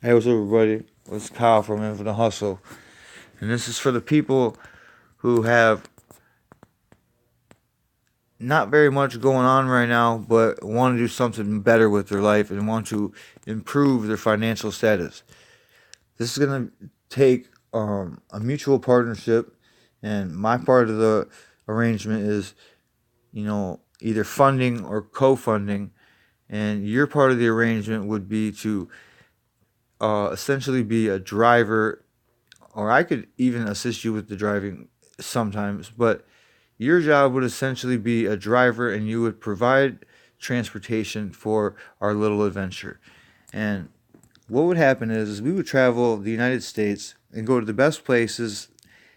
Hey, what's up, everybody? It's Kyle from Infinite Hustle, and this is for the people who have not very much going on right now, but want to do something better with their life and want to improve their financial status. This is gonna take a mutual partnership, and my part of the arrangement is, either funding or co-funding, and your part of the arrangement would be to essentially be a driver, or I could even assist you with the driving sometimes, but your job would essentially be a driver and you would provide transportation for our little adventure. And what would happen is we would travel the United States and go to the best places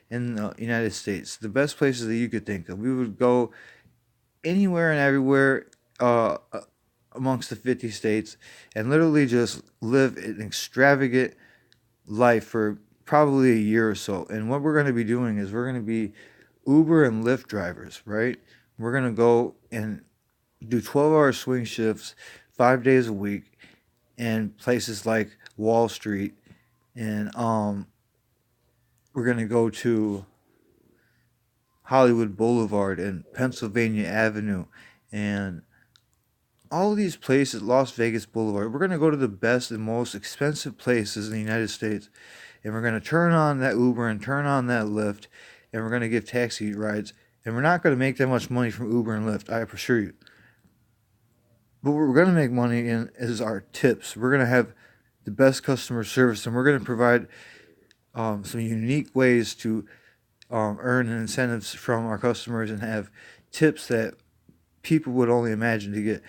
in the United States, the best places that you could think of. We would go anywhere and everywhere amongst the 50 states and literally just live an extravagant life for probably a year or so. And what we're going to be doing is we're going to be Uber and Lyft drivers, right? We're going to go and do 12-hour swing shifts 5 days a week in places like Wall Street. And we're going to go to Hollywood Boulevard and Pennsylvania Avenue and all of these places, Las Vegas Boulevard. We're going to go to the best and most expensive places in the United States, and we're going to turn on that Uber and turn on that Lyft, and we're going to give taxi rides. And we're not going to make that much money from Uber and Lyft, I assure you. But what we're going to make money in is our tips. We're going to have the best customer service, and we're going to provide some unique ways to earn incentives from our customers and have tips that people would only imagine to get.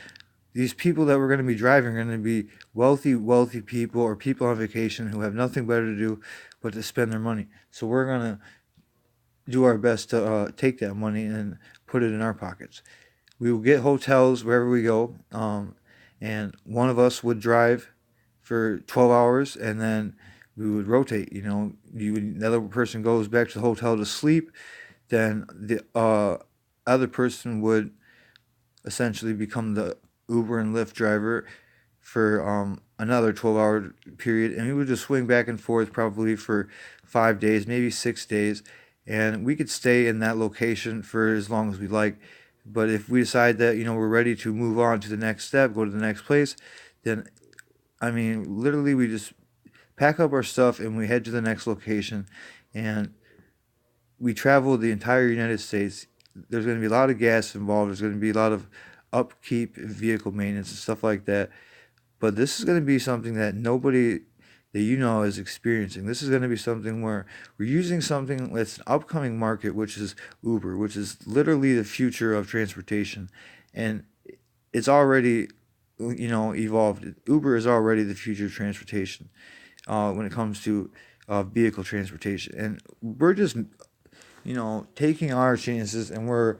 These people that we're going to be driving are going to be wealthy people or people on vacation who have nothing better to do but to spend their money. So we're going to do our best to take that money and put it in our pockets. We will get hotels wherever we go, and one of us would drive for 12 hours, and then we would rotate. The other person goes back to the hotel to sleep, then the other person would essentially become the Uber and Lyft driver for another 12-hour period, and we would just swing back and forth probably for 5 days, maybe 6 days, and we could stay in that location for as long as we like. But if we decide that we're ready to move on to the next step, go to the next place, then I mean, literally, we just pack up our stuff and we head to the next location, and we travel the entire United States. There's going to be a lot of gas involved. There's going to be a lot of upkeep, vehicle maintenance, and stuff like that. But this is going to be something that nobody that is experiencing. This is going to be something where we're using something that's an upcoming market, which is Uber, which is literally the future of transportation, and it's already evolved. Uber is already the future of transportation when it comes to vehicle transportation, and we're just taking our chances and we're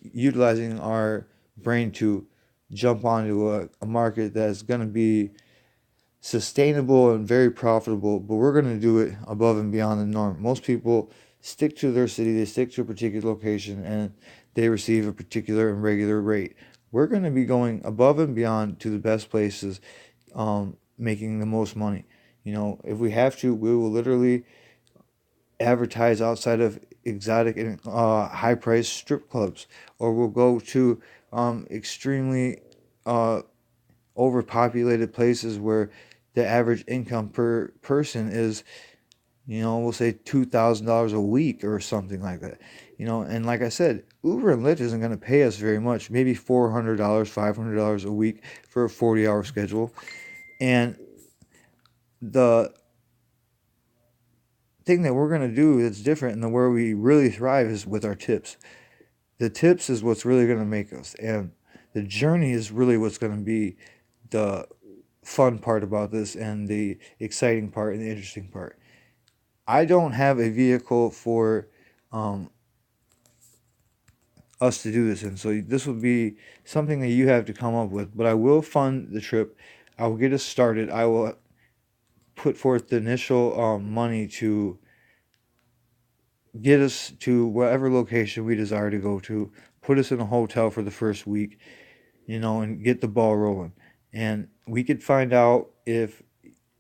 utilizing our brain to jump onto a market that's going to be sustainable and very profitable, but we're going to do it above and beyond the norm. Most people stick to their city, they stick to a particular location, and they receive a particular and regular rate. We're going to be going above and beyond to the best places, making the most money. If we have to, we will literally advertise outside of exotic and high priced strip clubs, or we'll go to extremely overpopulated places where the average income per person is, we'll say $2,000 a week or something like that. And like I said, Uber and Lyft isn't going to pay us very much, maybe $400, $500 a week for a 40-hour schedule. And the thing that we're going to do that's different and where we really thrive is with our tips. The tips is what's really going to make us, and the journey is really what's going to be the fun part about this and the exciting part and the interesting part. I don't have a vehicle for us to do this in, so this would be something that you have to come up with. But I will fund the trip. I will get us started. I will put forth the initial money to get us to whatever location we desire to go to, put us in a hotel for the first week, and get the ball rolling. And we could find out if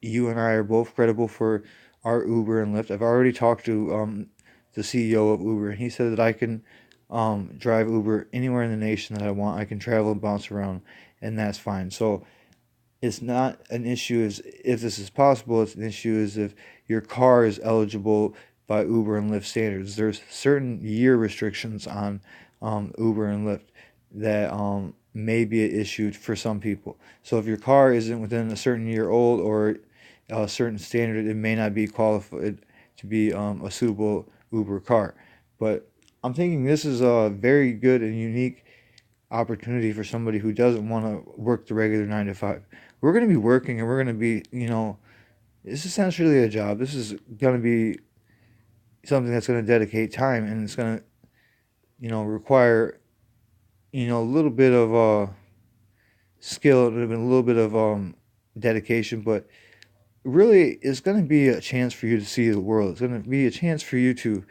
you and I are both credible for our Uber and Lyft. I've already talked to the CEO of Uber, and he said that I can drive Uber anywhere in the nation that I want. I can travel and bounce around, and that's fine. So it's not an issue as if this is possible. It's an issue as if your car is eligible by Uber and Lyft standards. There's certain year restrictions on Uber and Lyft that may be issued for some people. So if your car isn't within a certain year old or a certain standard, it may not be qualified to be a suitable Uber car. But I'm thinking this is a very good and unique opportunity for somebody who doesn't want to work the regular 9 to 5. We're going to be working and we're going to be, it's essentially a job. This is going to be something that's going to dedicate time and it's going to, require, a little bit of skill and a little bit of dedication, but really it's going to be a chance for you to see the world. It's going to be a chance for you to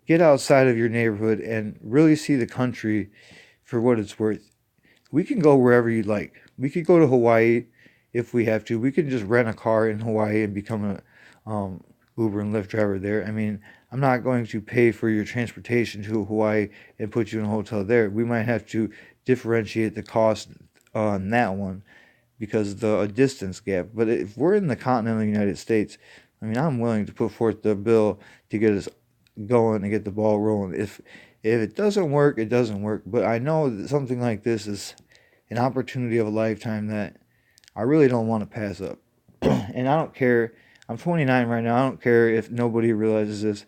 get outside of your neighborhood and really see the country for what it's worth. We can go wherever you'd like. We could go to Hawaii if we have to. We could just rent a car in Hawaii and become a Uber and Lyft driver there. I mean, I'm not going to pay for your transportation to Hawaii and put you in a hotel there. We might have to differentiate the cost on that one because of the distance gap. But if we're in the continental United States, I mean, I'm willing to put forth the bill to get us going and get the ball rolling. If it doesn't work, it doesn't work. But I know that something like this is an opportunity of a lifetime that I really don't want to pass up. And I don't care. I'm 29 right now. I don't care if nobody realizes this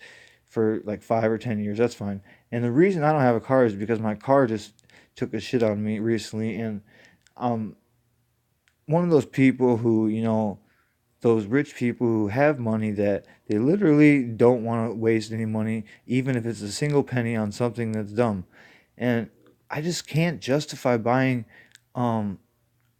for like 5 or 10 years. That's fine. And the reason I don't have a car is because my car just took a shit on me recently, and I'm one of those people who, those rich people who have money that they literally don't want to waste any money, even if it's a single penny on something that's dumb. And I just can't justify buying um,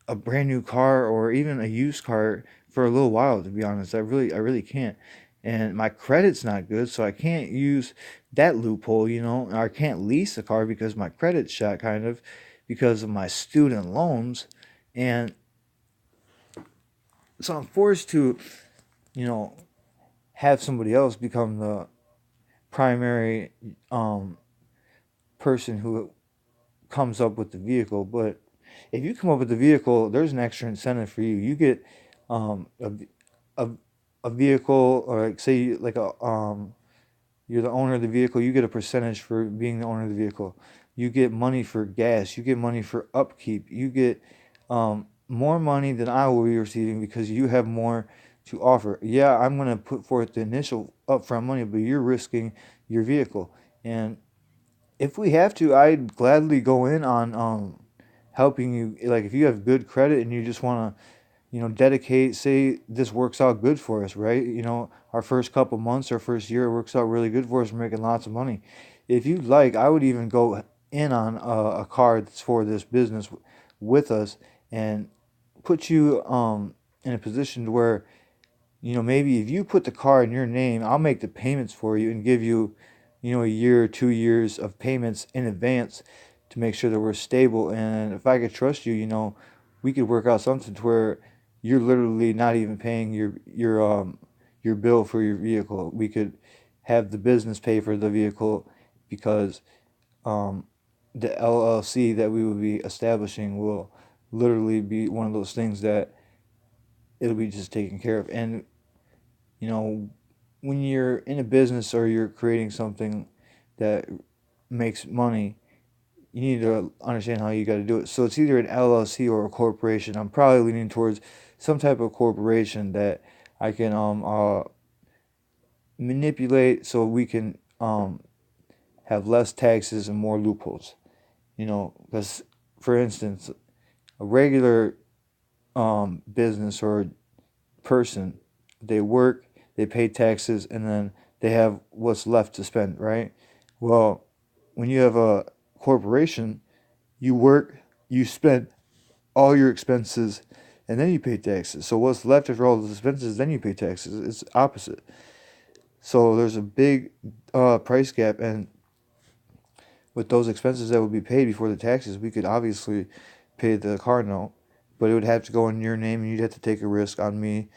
a brand new car or even a used car for a little while. To be honest, I really can't. And my credit's not good, so I can't use that loophole. I can't lease a car because my credit's shot, kind of, because of my student loans, and so I'm forced to, you know, have somebody else become the primary um, person who comes up with the vehicle. But if you come up with the vehicle, there's an extra incentive for you. You get a, a, a vehicle, or like say like you're the owner of the vehicle. You get a percentage for being the owner of the vehicle. You get money for gas. You get money for upkeep. You get more money than I will be receiving because you have more to offer. Yeah, I'm going to put forth the initial upfront money, but you're risking your vehicle. And if we have to, I'd gladly go in on helping you. Like if you have good credit and you just want to, dedicate, say this works out good for us, right? Our first couple months, our first year, it works out really good for us. We're making lots of money. If you like, I would even go in on a card that's for this business with us and put you in a position to where, maybe if you put the car in your name, I'll make the payments for you and give you, a year or 2 years of payments in advance to make sure that we're stable. And if I could trust you, we could work out something to where you're literally not even paying your bill for your vehicle. We could have the business pay for the vehicle because um, the LLC that we would be establishing will literally be one of those things that it'll be just taken care of. And you know, when you're in a business or you're creating something that makes money, you need to understand how you got to do it. So it's either an LLC or a corporation. I'm probably leaning towards some type of corporation that I can manipulate so we can have less taxes and more loopholes. Because for instance, a regular business or person, they work, they pay taxes, and then they have what's left to spend, right? Well, when you have a corporation, you work, you spend all your expenses, and then you pay taxes. So what's left after all those expenses, then you pay taxes. It's opposite. So there's a big price gap, and with those expenses that would be paid before the taxes, we could obviously pay the car note, but it would have to go in your name, and you'd have to take a risk on me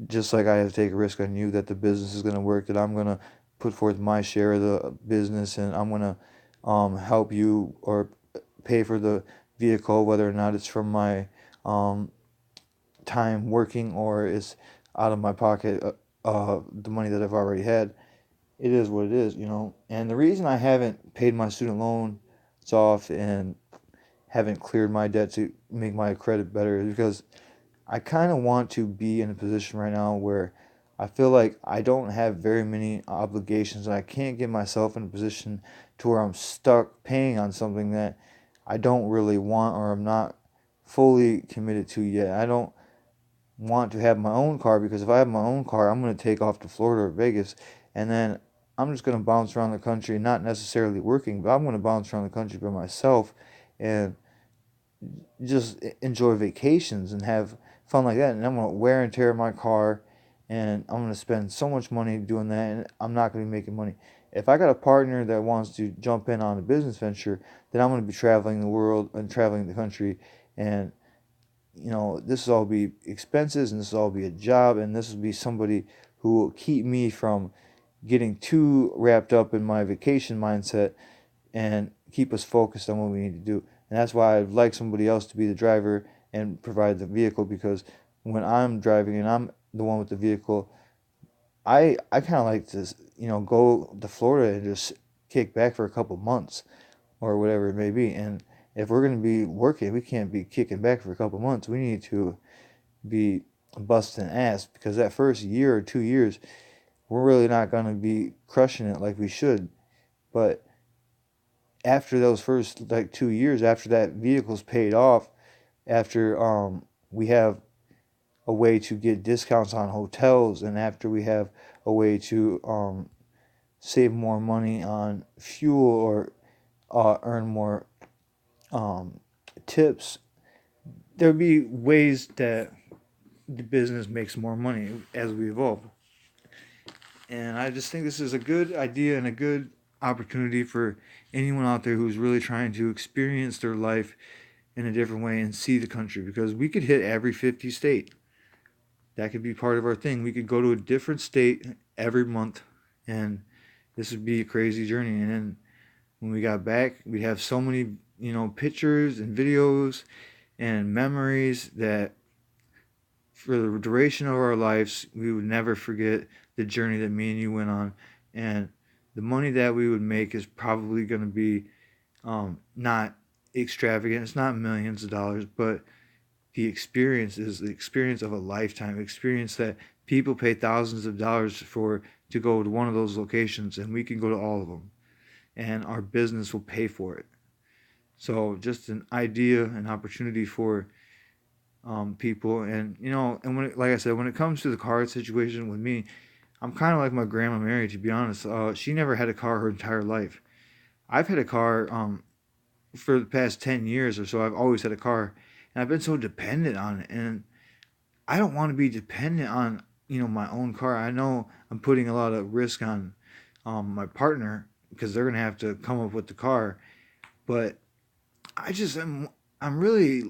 just like I have to take a risk on you that the business is going to work, that I'm going to put forth my share of the business, and I'm going to help you or pay for the vehicle, whether or not it's from my um, time working or it's out of my pocket, the money that I've already had. It is what it is, you know. And the reason I haven't paid my student loan off and haven't cleared my debt to make my credit better is because I kind of want to be in a position right now where I feel like I don't have very many obligations and I can't get myself in a position to where I'm stuck paying on something that I don't really want or I'm not fully committed to yet. I don't want to have my own car because if I have my own car, I'm going to take off to Florida or Vegas and then I'm just going to bounce around the country, not necessarily working, but I'm going to bounce around the country by myself and just enjoy vacations and have fun like that. And I'm gonna wear and tear my car, and I'm gonna spend so much money doing that, and I'm not gonna be making money. If I got a partner that wants to jump in on a business venture, then I'm gonna be traveling the world and traveling the country, and this will all be expenses, and this will all be a job, and this will be somebody who will keep me from getting too wrapped up in my vacation mindset and keep us focused on what we need to do. And that's why I'd like somebody else to be the driver and provide the vehicle because when I'm driving and I'm the one with the vehicle, I kind of like to go to Florida and just kick back for a couple months or whatever it may be. And if we're going to be working, we can't be kicking back for a couple months. We need to be busting ass because that first year or 2 years, we're really not going to be crushing it like we should. But after those first like 2 years, after that vehicle's paid off, after we have a way to get discounts on hotels, and after we have a way to save more money on fuel or earn more um, tips, there'll be ways that the business makes more money as we evolve. And I just think this is a good idea and a good opportunity for anyone out there who's really trying to experience their life in a different way and see the country because we could hit every 50 state. That could be part of our thing. We could go to a different state every month and this would be a crazy journey. And then when we got back, we'd have so many, pictures and videos and memories that for the duration of our lives, we would never forget the journey that me and you went on. And the money that we would make is probably going to be not extravagant. It's not millions of dollars, but the experience is the experience of a lifetime experience that people pay thousands of dollars for to go to one of those locations, and we can go to all of them, and our business will pay for it. So just an idea, an opportunity for people, and and like I said, when it comes to the car situation with me, I'm kind of like my grandma Mary. To be honest, she never had a car her entire life. I've had a car for the past 10 years or so. I've always had a car, and I've been so dependent on it, and I don't want to be dependent on my own car. I know I'm putting a lot of risk on my partner because they're gonna have to come up with the car, but I'm really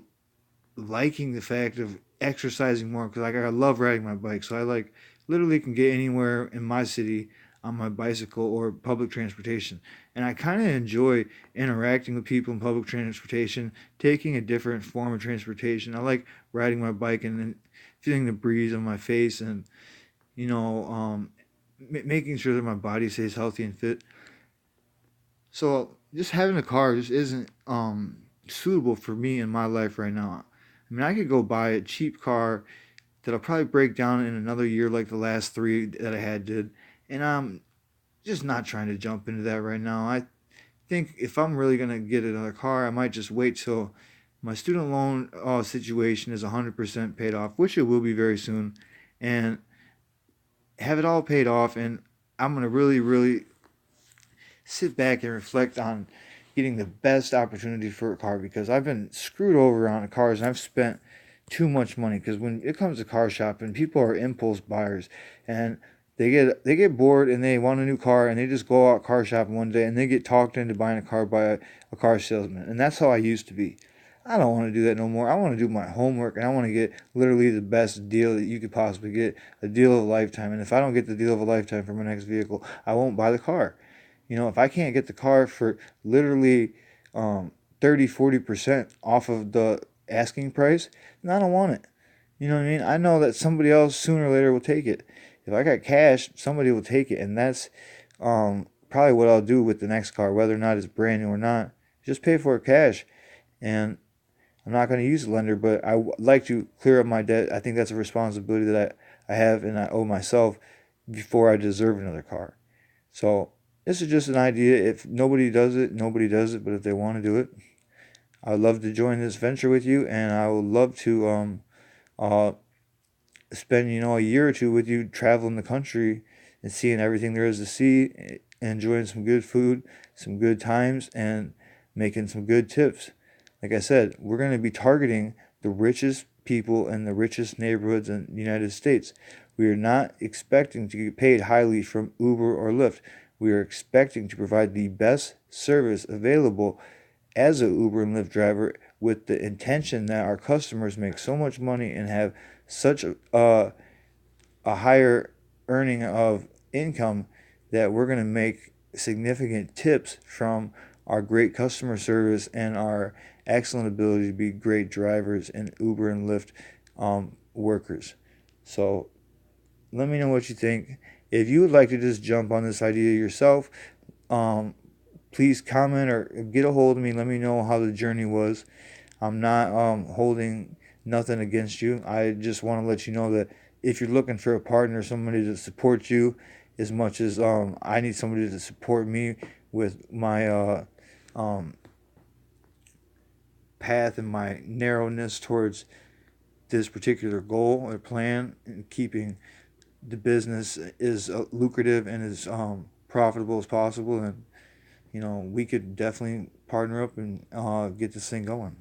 liking the fact of exercising more because like I love riding my bike. So I like literally can get anywhere in my city on my bicycle or public transportation. And I kind of enjoy interacting with people in public transportation, taking a different form of transportation. I like riding my bike and then feeling the breeze on my face and you know um, making sure that my body stays healthy and fit. So just having a car just isn't suitable for me in my life right now. I mean, I could go buy a cheap car that'll probably break down in another year, like the last three that I had did, and I'm just not trying to jump into that right now. I think if I'm really gonna get another car, I might just wait till my student loan situation is 100% paid off, which it will be very soon, and have it all paid off. And I'm gonna really, really sit back and reflect on getting the best opportunity for a car because I've been screwed over on cars and I've spent too much money because when it comes to car shopping, people are impulse buyers and they get bored and they want a new car and they just go out car shopping one day and they get talked into buying a car by a car salesman. And that's how I used to be. I don't want to do that no more. I want to do my homework, and I want to get literally the best deal that you could possibly get, a deal of a lifetime. And if I don't get the deal of a lifetime for my next vehicle, I won't buy the car. If I can't get the car for literally um, 30, 40% off of the asking price, then I don't want it. You know what I mean? I know that somebody else sooner or later will take it. If I got cash, somebody will take it, and that's probably what I'll do with the next car, whether or not it's brand new or not. Just pay for it cash, and I'm not going to use a lender, but like to clear up my debt. I think that's a responsibility that I have and I owe myself before I deserve another car. So this is just an idea. If nobody does it, nobody does it. But if they want to do it, I would love to join this venture with you, and I would love to uh, spend a year or two with you traveling the country and seeing everything there is to see, enjoying some good food, some good times, and making some good tips. Like I said, we're going to be targeting the richest people in the richest neighborhoods in the United States. We are not expecting to get paid highly from Uber or Lyft. We are expecting to provide the best service available as a Uber and Lyft driver, with the intention that our customers make so much money and have such a higher earning of income that we're going to make significant tips from our great customer service and our excellent ability to be great drivers and Uber and Lyft workers. So let me know what you think. If you would like to just jump on this idea yourself, um, please comment or get a hold of me. Let me know how the journey was. I'm not holding nothing against you. I just want to let you know that if you're looking for a partner, somebody to support you, as much as I need somebody to support me with my um, path and my narrowness towards this particular goal or plan, and keeping the business as lucrative and as profitable as possible, and we could definitely partner up and get this thing going.